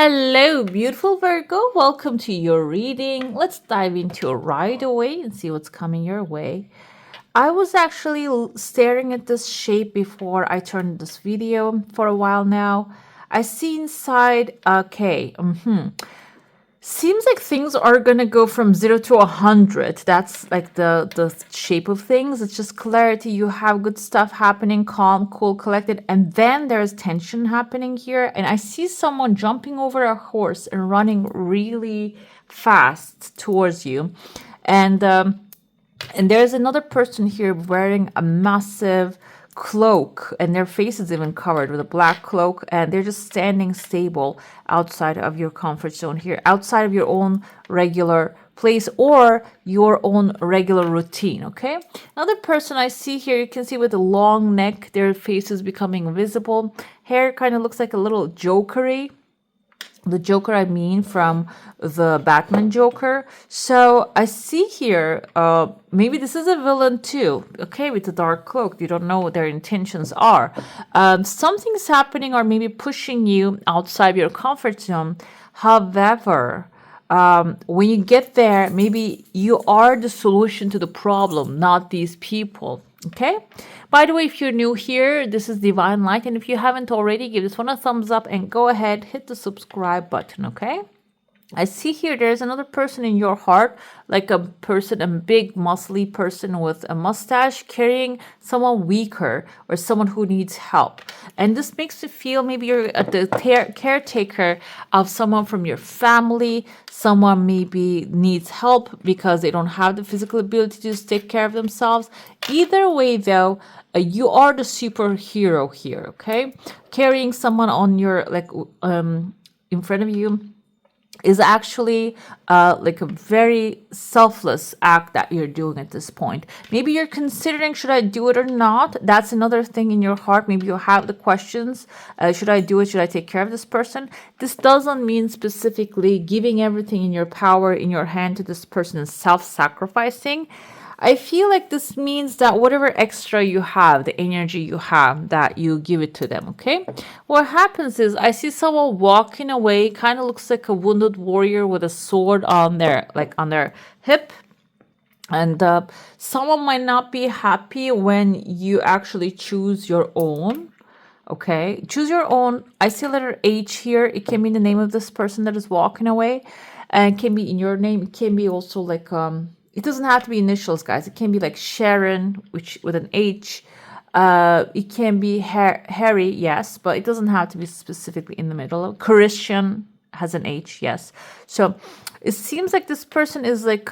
Hello, beautiful Virgo. Welcome to your reading. Let's dive into it right away and see what's coming your way. I was actually staring at this shape before I turned this video for a while now. I see inside, okay, seems like things are gonna go from 0 to 100. That's like the shape of things. It's just clarity. You have good stuff happening, calm, cool, collected, and then there's tension happening here. And I see someone jumping over a horse and running really fast towards you, and there's another person here wearing a massive cloak, and their face is even covered with a black cloak, and they're just standing stable outside of your comfort zone here, outside of your own regular place or your own regular routine. Okay, another person I see here, you can see with a long neck, their face is becoming visible. Hair kind of looks like a little jokery. The Joker, I mean, from the Batman Joker. So I see here, maybe this is a villain too. Okay, with the dark cloak, you don't know what their intentions are. Something's happening or maybe pushing you outside your comfort zone. However, when you get there, maybe you are the solution to the problem, not these people. Okay. By the way, if you're new here, this is Divine Light. And if you haven't already, give this one a thumbs up and go ahead, hit the subscribe button. Okay. I see here there's another person in your heart, like a person, a big muscly person with a mustache carrying someone weaker or someone who needs help. And this makes you feel maybe you're the caretaker of someone from your family. Someone maybe needs help because they don't have the physical ability to just take care of themselves. Either way, though, you are the superhero here, okay? Carrying someone on your, in front of you is actually like a very selfless act that you're doing at this point. Maybe you're considering, should I do it or not? That's another thing in your heart. Maybe you have the questions. Should I do it? Should I take care of this person? This doesn't mean specifically giving everything in your power, in your hand to this person and self-sacrificing. I feel like this means that whatever extra you have, the energy you have, that you give it to them, okay? What happens is I see someone walking away, kind of looks like a wounded warrior with a sword on their, on their hip. And someone might not be happy when you actually choose your own. Okay, choose your own. I see letter H here. It can be the name of this person that is walking away, and it can be in your name. It can be also like it doesn't have to be initials, guys. It can be like Sharon, which with an H. It can be Harry, yes, but it doesn't have to be specifically in the middle. Christian has an H, yes. So it seems like this person is like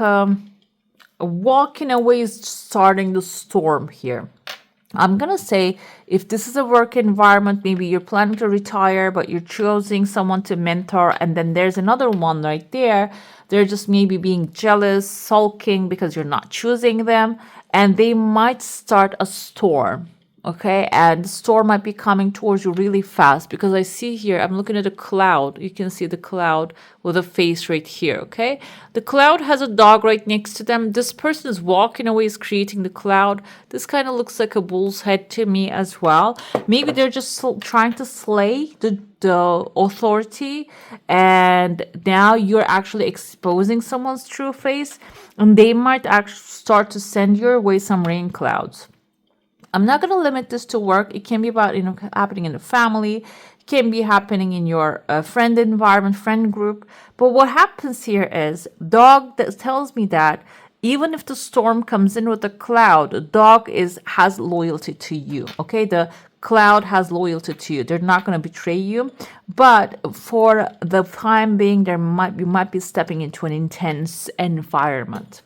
walking away, is starting the storm here. I'm going to say if this is a work environment, maybe you're planning to retire, but you're choosing someone to mentor. And then there's another one right there. They're just maybe being jealous, sulking because you're not choosing them. And they might start a storm. Okay, and the storm might be coming towards you really fast because I see here, I'm looking at a cloud. You can see the cloud with a face right here, okay? The cloud has a dog right next to them. This person is walking away, is creating the cloud. This kind of looks like a bull's head to me as well. Maybe they're just trying to slay the authority, and now you're actually exposing someone's true face, and they might actually start to send your way some rain clouds. I'm not going to limit this to work. It can be about, happening in the family. It can be happening in your friend environment, friend group. But what happens here is dog that tells me that even if the storm comes in with a cloud, the dog has loyalty to you. Okay, the cloud has loyalty to you. They're not going to betray you. But for the time being, you might be stepping into an intense environment.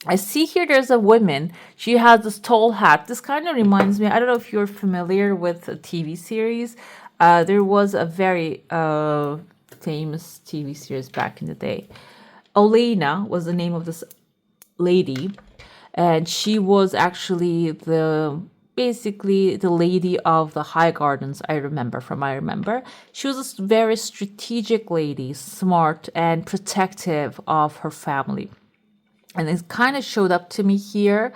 I see here there's a woman. She has this tall hat. This kind of reminds me, I don't know if you're familiar with a TV series. There was a very famous TV series back in the day. Olena was the name of this lady. And she was actually basically the lady of the High Gardens, I remember. She was a very strategic lady, smart and protective of her family. And it kind of showed up to me here.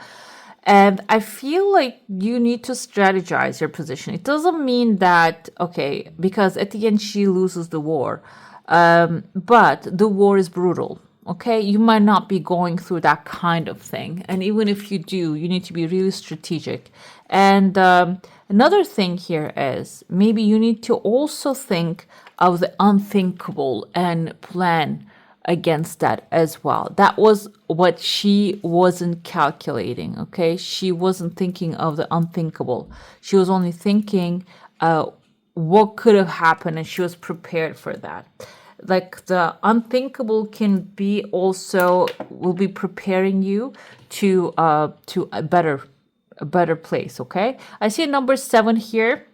And I feel like you need to strategize your position. It doesn't mean that, okay, because at the end she loses the war. But the war is brutal. Okay, you might not be going through that kind of thing. And even if you do, you need to be really strategic. And another thing here is maybe you need to also think of the unthinkable and plan against that as well. That was what she wasn't calculating, okay? She wasn't thinking of the unthinkable. She was only thinking what could have happened, and she was prepared for that. Like the unthinkable can be also will be preparing you to a better place, okay? I see number 7 here.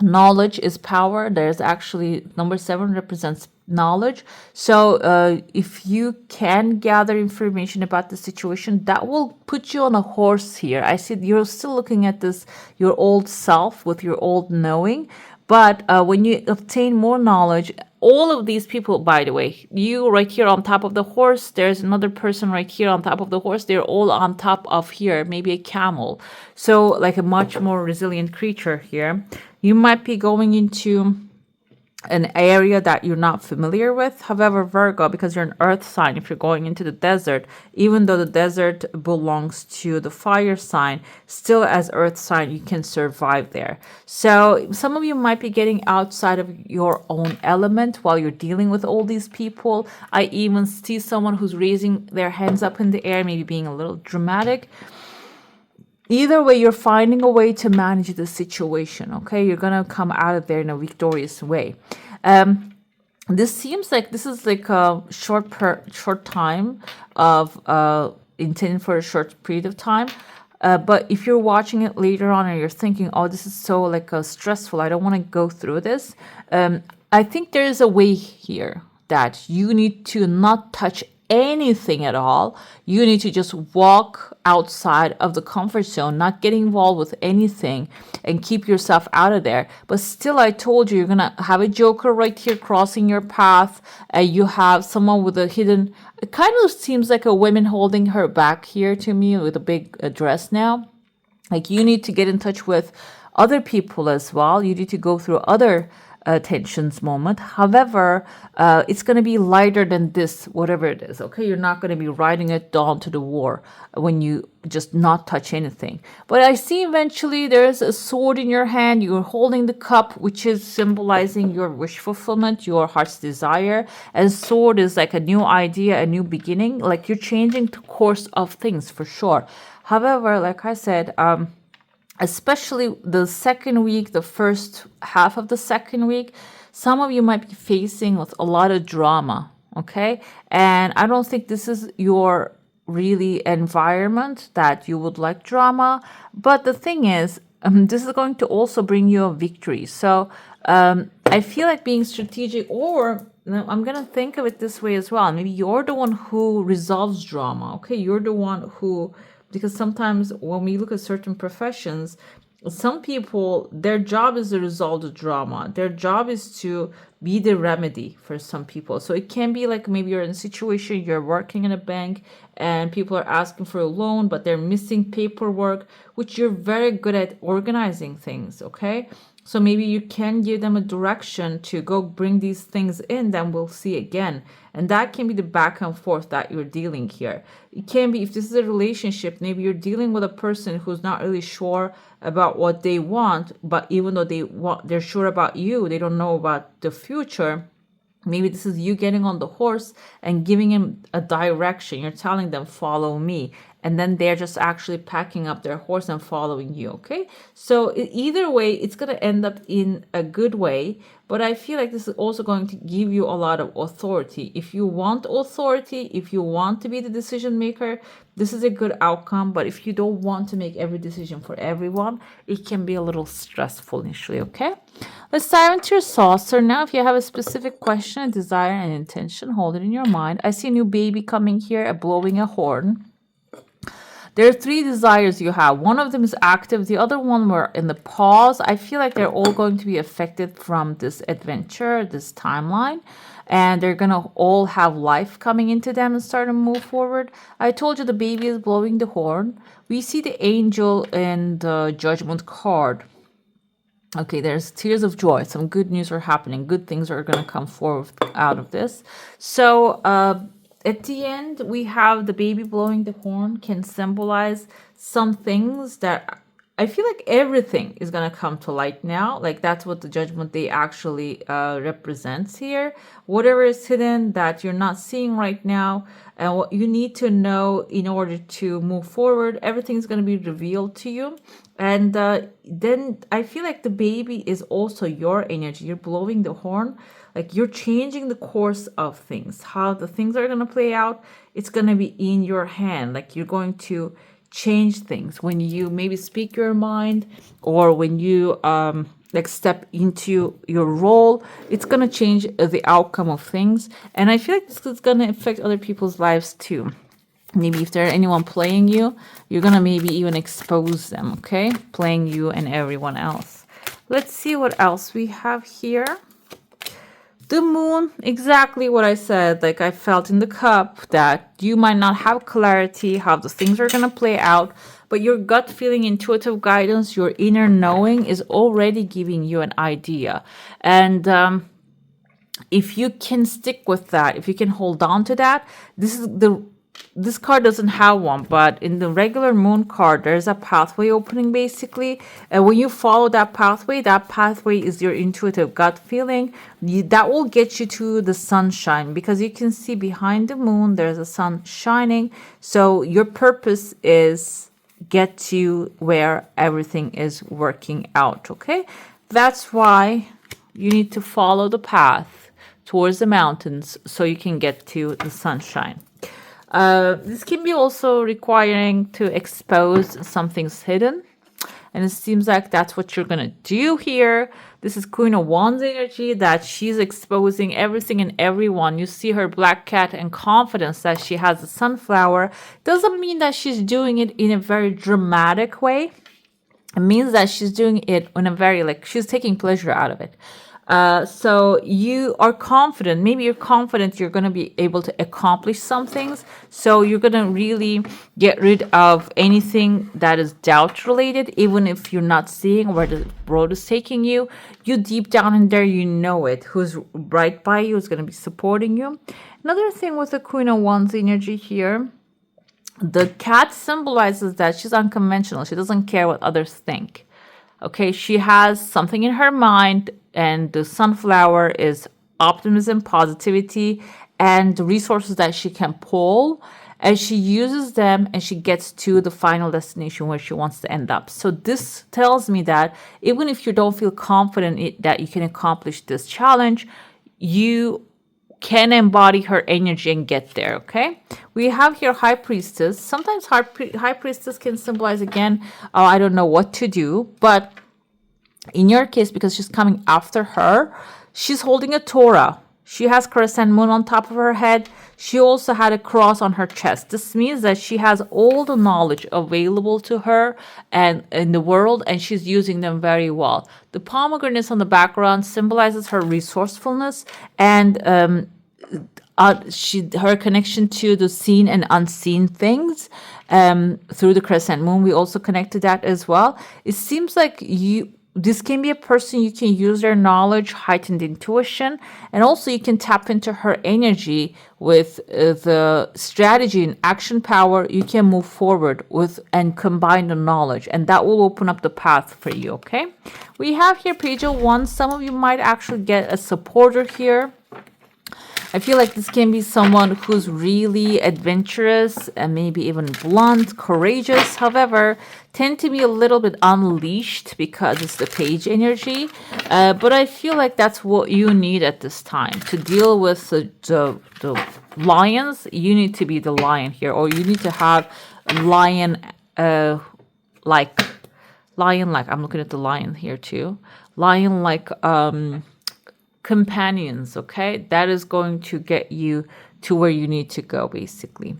Knowledge is power. There's actually number 7 represents knowledge. So if you can gather information about the situation, that will put you on a horse here. I see you're still looking at this, your old self with your old knowing. But when you obtain more knowledge, all of these people, by the way, you right here on top of the horse, there's another person right here on top of the horse. They're all on top of here, maybe a camel. So like a much more resilient creature here. You might be going into an area that you're not familiar with. However, Virgo, because you're an earth sign, if you're going into the desert, even though the desert belongs to the fire sign, still as earth sign, you can survive there. So some of you might be getting outside of your own element while you're dealing with all these people. I even see someone who's raising their hands up in the air, maybe being a little dramatic. Either way, you're finding a way to manage the situation, okay? You're going to come out of there in a victorious way. This seems like this is like a short time of intended for a short period of time. But if you're watching it later on and you're thinking, oh, this is so like stressful, I don't want to go through this. I think there is a way here that you need to not touch anything at all. You need to just walk outside of the comfort zone, not get involved with anything, and keep yourself out of there. But still, I told you, you're gonna have a joker right here crossing your path, and you have someone with a hidden, it kind of seems like a woman holding her back here to me with a big dress now. Like you need to get in touch with other people as well. You need to go through other tensions moment. However, it's going to be lighter than this, whatever it is. Okay, you're not going to be riding it down to the war when you just not touch anything. But I see eventually there's a sword in your hand. You're holding the cup, which is symbolizing your wish fulfillment, your heart's desire. And sword is like a new idea, a new beginning. Like you're changing the course of things for sure. However, like I said, especially the second week, the first half of the second week, some of you might be facing with a lot of drama, okay? And I don't think this is your really environment that you would like drama. But the thing is, this is going to also bring you a victory. So I feel like being strategic, or I'm going to think of it this way as well. Maybe you're the one who resolves drama, okay? You're the one who... Because sometimes when we look at certain professions, some people, their job is to resolve the drama. Their job is to be the remedy for some people. So it can be like maybe you're in a situation, you're working in a bank and people are asking for a loan, but they're missing paperwork, which you're very good at organizing things, okay? So maybe you can give them a direction to go bring these things in, then we'll see again. And that can be the back and forth that you're dealing here. It can be, if this is a relationship, maybe you're dealing with a person who's not really sure about what they want, but even though they're sure about you, they don't know about the future. Maybe this is you getting on the horse and giving him a direction. You're telling them, follow me. And then they're just actually packing up their horse and following you, okay? So either way, it's going to end up in a good way. But I feel like this is also going to give you a lot of authority. If you want authority, if you want to be the decision maker, this is a good outcome. But if you don't want to make every decision for everyone, it can be a little stressful initially, okay? Let's dive into your saucer now. If you have a specific question, a desire, and intention, hold it in your mind. I see a new baby coming here, blowing a horn. There are three desires you have. One of them is active. The other one were in the pause. I feel like they're all going to be affected from this adventure, this timeline. And they're going to all have life coming into them and start to move forward. I told you the baby is blowing the horn. We see the angel in the judgment card. Okay, there's tears of joy. Some good news are happening. Good things are going to come forward out of this. So at the end, we have the baby blowing the horn can symbolize some things that I feel like everything is going to come to light now. Like that's what the judgment day actually represents here. Whatever is hidden that you're not seeing right now and what you need to know in order to move forward, everything's going to be revealed to you. And then I feel like the baby is also your energy. You're blowing the horn. Like you're changing the course of things. How the things are going to play out, it's going to be in your hand. Like you're going to change things when you maybe speak your mind or when you like step into your role. It's going to change the outcome of things. And I feel like this is going to affect other people's lives too. Maybe if there's anyone playing you, you're going to maybe even expose them, okay? Playing you and everyone else. Let's see what else we have here. The moon, exactly what I said. Like I felt in the cup that you might not have clarity how the things are going to play out, but your gut feeling, intuitive guidance, your inner knowing is already giving you an idea. And if you can stick with that, if you can hold on to that, this card doesn't have one, but in the regular moon card, there's a pathway opening basically. And when you follow that pathway is your intuitive gut feeling. That will get you to the sunshine because you can see behind the moon, there's a sun shining. So your purpose is get to where everything is working out, okay? That's why you need to follow the path towards the mountains so you can get to the sunshine. This can be also requiring to expose something's hidden. And it seems like that's what you're going to do here. This is Queen of Wands energy that she's exposing everything and everyone. You see her black cat and confidence that she has a sunflower. Doesn't mean that she's doing it in a very dramatic way. It means that she's doing it in a very, like, she's taking pleasure out of it. So you are confident. Maybe you're confident you're going to be able to accomplish some things. So you're going to really get rid of anything that is doubt related, even if you're not seeing where the road is taking you. You deep down in there, you know it. Who's right by you is going to be supporting you. Another thing with the Queen of Wands energy here, the cat symbolizes that she's unconventional. She doesn't care what others think. Okay, she has something in her mind, and the sunflower is optimism, positivity, and the resources that she can pull, and she uses them and she gets to the final destination where she wants to end up. So this tells me that even if you don't feel confident that you can accomplish this challenge, you can embody her energy and get there, okay? We have here High Priestess. Sometimes High Priestess can symbolize, again, I don't know what to do. But in your case, because she's coming after her, she's holding a Torah. She has crescent moon on top of her head. She also had a cross on her chest. This means that she has all the knowledge available to her and in the world, and she's using them very well. The pomegranates on the background symbolizes her resourcefulness and her connection to the seen and unseen things through the crescent moon. We also connect to that as well. It seems like this can be a person you can use their knowledge, heightened intuition, and also you can tap into her energy with the strategy and action power. You can move forward with and combine the knowledge, and that will open up the path for you, okay? We have here Page of Wands. Some of you might actually get a supporter here. I feel like this can be someone who's really adventurous and maybe even blunt, courageous, however, tend to be a little bit unleashed because it's the page energy. But I feel like that's what you need at this time. To deal with the lions, you need to be the lion here, or you need to have lion-like, I'm looking at the lion here too, lion-like companions, okay? That is going to get you to where you need to go, basically.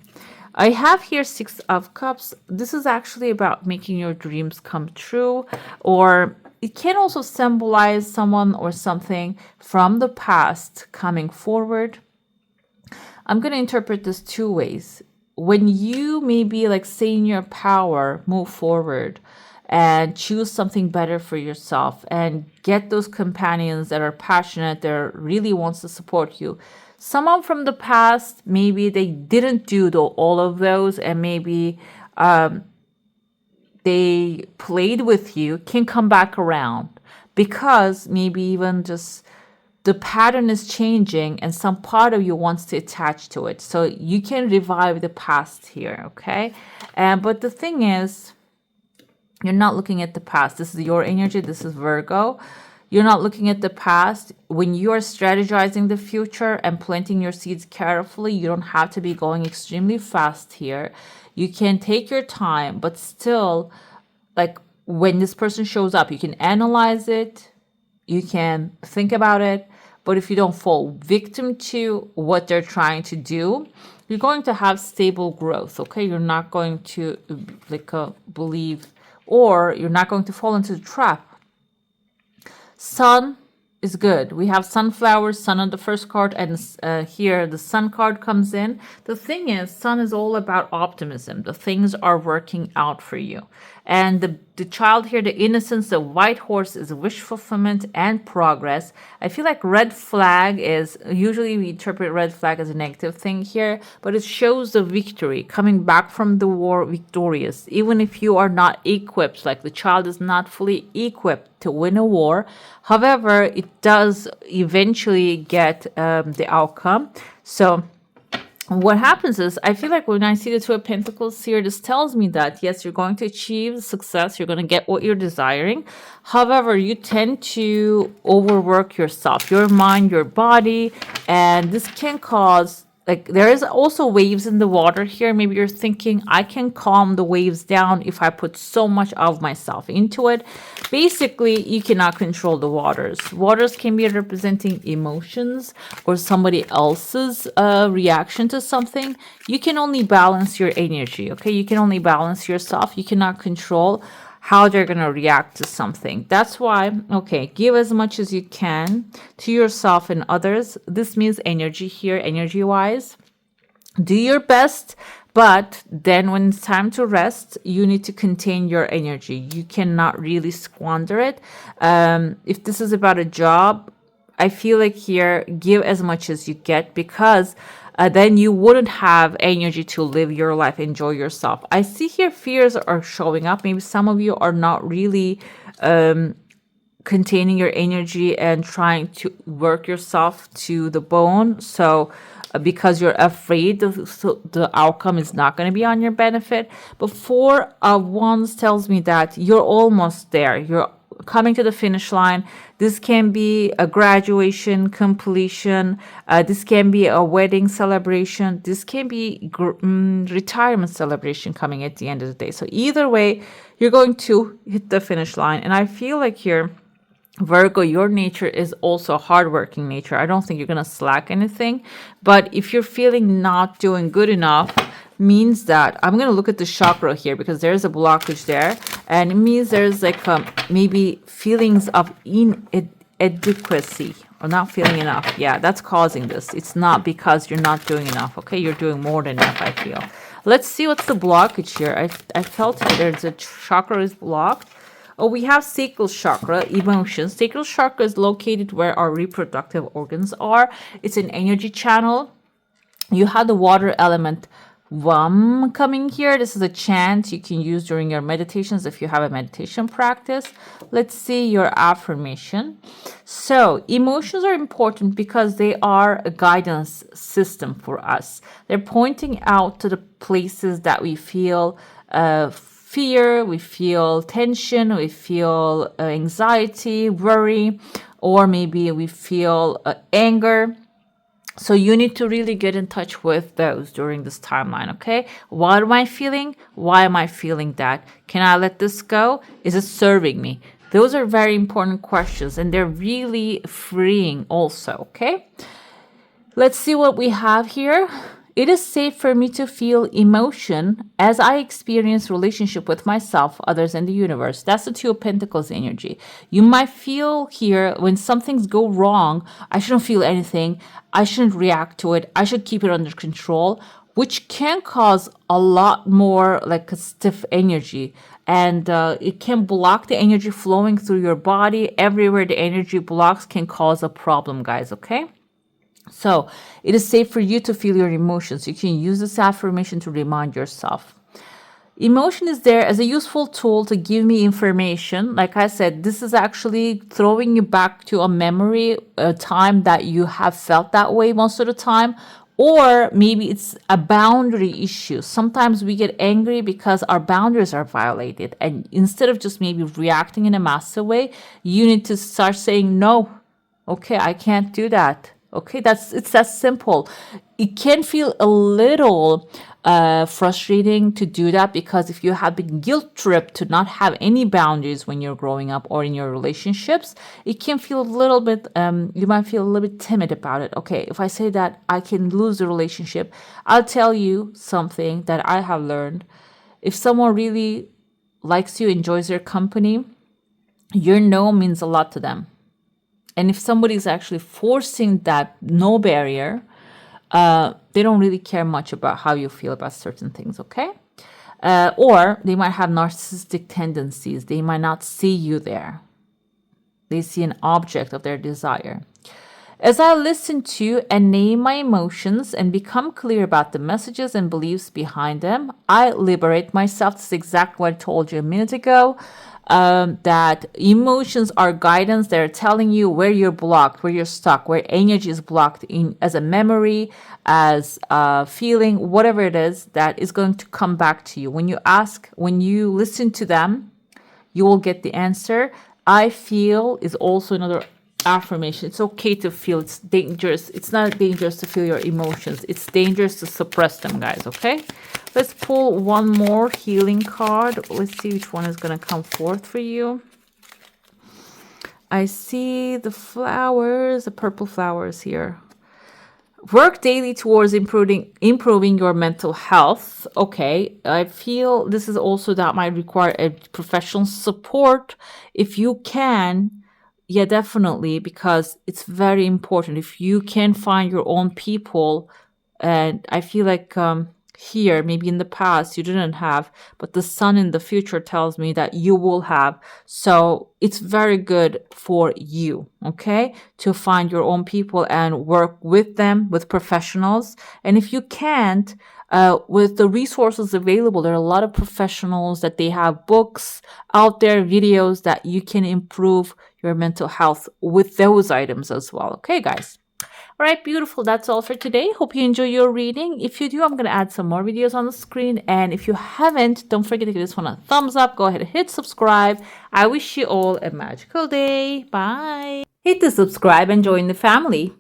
I have here Six of Cups. This is actually about making your dreams come true, or it can also symbolize someone or something from the past coming forward. I'm going to interpret this two ways. When you maybe like say in your power, move forward and choose something better for yourself and get those companions that are passionate, that really wants to support you. Someone from the past, maybe they didn't do all of those, and maybe they played with you, can come back around because maybe even just the pattern is changing and some part of you wants to attach to it. So you can revive the past here, okay? But the thing is, you're not looking at the past. This is your energy. This is Virgo. You're not looking at the past. When you are strategizing the future and planting your seeds carefully, you don't have to be going extremely fast here. You can take your time, but still, like when this person shows up, you can analyze it, you can think about it, but if you don't fall victim to what they're trying to do, you're going to have stable growth, okay? You're not going to believe, or you're not going to fall into the trap. Sun is good. We have sunflowers, sun on the first card, and here the sun card comes in. The thing is, sun is all about optimism. The things are working out for you. And the child here, the innocence, the white horse is wish fulfillment and progress. I feel like red flag is, usually we interpret red flag as a negative thing here, but it shows the victory, coming back from the war victorious. Even if you are not equipped, like the child is not fully equipped to win a war. However, it does eventually get the outcome. So what happens is, I feel like when I see the Two of Pentacles here, this tells me that, yes, you're going to achieve success. You're going to get what you're desiring. However, you tend to overwork yourself, your mind, your body, and this can cause, like, there is also waves in the water here. Maybe you're thinking, I can calm the waves down if I put so much of myself into it. Basically, you cannot control the waters. Waters can be representing emotions or somebody else's reaction to something. You can only balance your energy, okay? You can only balance yourself. You cannot control how they're going to react to something. That's why, okay, give as much as you can to yourself and others. This means energy here, energy-wise. Do your best, but then when it's time to rest, you need to contain your energy. You cannot really squander it. If this is about a job, I feel like here, give as much as you get, because then you wouldn't have energy to live your life, enjoy yourself. I see here fears are showing up. Maybe some of you are not really containing your energy and trying to work yourself to the bone. So because you're afraid the outcome is not going to be on your benefit. But Four of Wands tells me that you're almost there. You're coming to the finish line. This can be a graduation, completion. This can be a wedding celebration. This can be retirement celebration coming at the end of the day. So either way, you're going to hit the finish line. And I feel like here, Virgo, your nature is also a hardworking nature. I don't think you're going to slack anything. But if you're feeling not doing good enough, means that I'm going to look at the chakra here, because there's a blockage there, and it means there's like maybe feelings of inadequacy or not feeling enough. Yeah, that's causing this. It's not because you're not doing enough, okay? You're doing more than enough, I feel. Let's see what's the blockage here. I felt there's a chakra is blocked. Oh, we have sacral chakra, emotions. Sacral chakra is located where our reproductive organs are. It's an energy channel. You have the water element Vam coming here. This is a chant you can use during your meditations if you have a meditation practice. Let's see your affirmation. So emotions are important because they are a guidance system for us. They're pointing out to the places that we feel fear, we feel tension, we feel anxiety, worry, or maybe we feel anger. So you need to really get in touch with those during this timeline, okay? What am I feeling? Why am I feeling that? Can I let this go? Is it serving me? Those are very important questions, and they're really freeing also, okay? Let's see what we have here. It is safe for me to feel emotion as I experience relationship with myself, others, and the universe. That's the Two of Pentacles energy. You might feel here when some things go wrong, I shouldn't feel anything. I shouldn't react to it. I should keep it under control, which can cause a lot more like a stiff energy. And it can block the energy flowing through your body. Everywhere the energy blocks can cause a problem, guys, okay? So it is safe for you to feel your emotions. You can use this affirmation to remind yourself. Emotion is there as a useful tool to give me information. Like I said, this is actually throwing you back to a memory, a time that you have felt that way most of the time. Or maybe it's a boundary issue. Sometimes we get angry because our boundaries are violated. And instead of just maybe reacting in a massive way, you need to start saying, no, okay, I can't do that. Okay, it's that simple. It can feel a little frustrating to do that because if you have been guilt tripped to not have any boundaries when you're growing up or in your relationships, it can feel a little bit, you might feel a little bit timid about it. Okay, if I say that I can lose the relationship, I'll tell you something that I have learned. If someone really likes you, enjoys your company, your no means a lot to them. And if somebody is actually forcing that no barrier, they don't really care much about how you feel about certain things, okay? Or they might have narcissistic tendencies. They might not see you there. They see an object of their desire. As I listen to and name my emotions and become clear about the messages and beliefs behind them, I liberate myself. This is exactly what I told you a minute ago. That emotions are guidance. They're telling you where you're blocked, where you're stuck, where energy is blocked in as a memory, as a feeling, whatever it is that is going to come back to you. When you ask, when you listen to them, you will get the answer. I feel is also another affirmation. It's okay to feel. It's dangerous. It's not dangerous to feel your emotions. It's dangerous to suppress them, guys, okay? Let's pull one more healing card. Let's see which one is going to come forth for you. I see the flowers, the purple flowers here. Work daily towards improving your mental health. Okay, I feel this is also that might require a professional support if you can. Yeah, definitely, because it's very important. If you can find your own people, and I feel like here, maybe in the past you didn't have, but the sun in the future tells me that you will have. So it's very good for you, okay, to find your own people and work with them, with professionals. And if you can't, with the resources available, there are a lot of professionals that they have books out there, videos that you can improve your mental health with those items as well. Okay, guys. All right, beautiful. That's all for today. Hope you enjoy your reading. If you do, I'm going to add some more videos on the screen. And if you haven't, don't forget to give this one a thumbs up. Go ahead and hit subscribe. I wish you all a magical day. Bye. Hit the subscribe and join the family.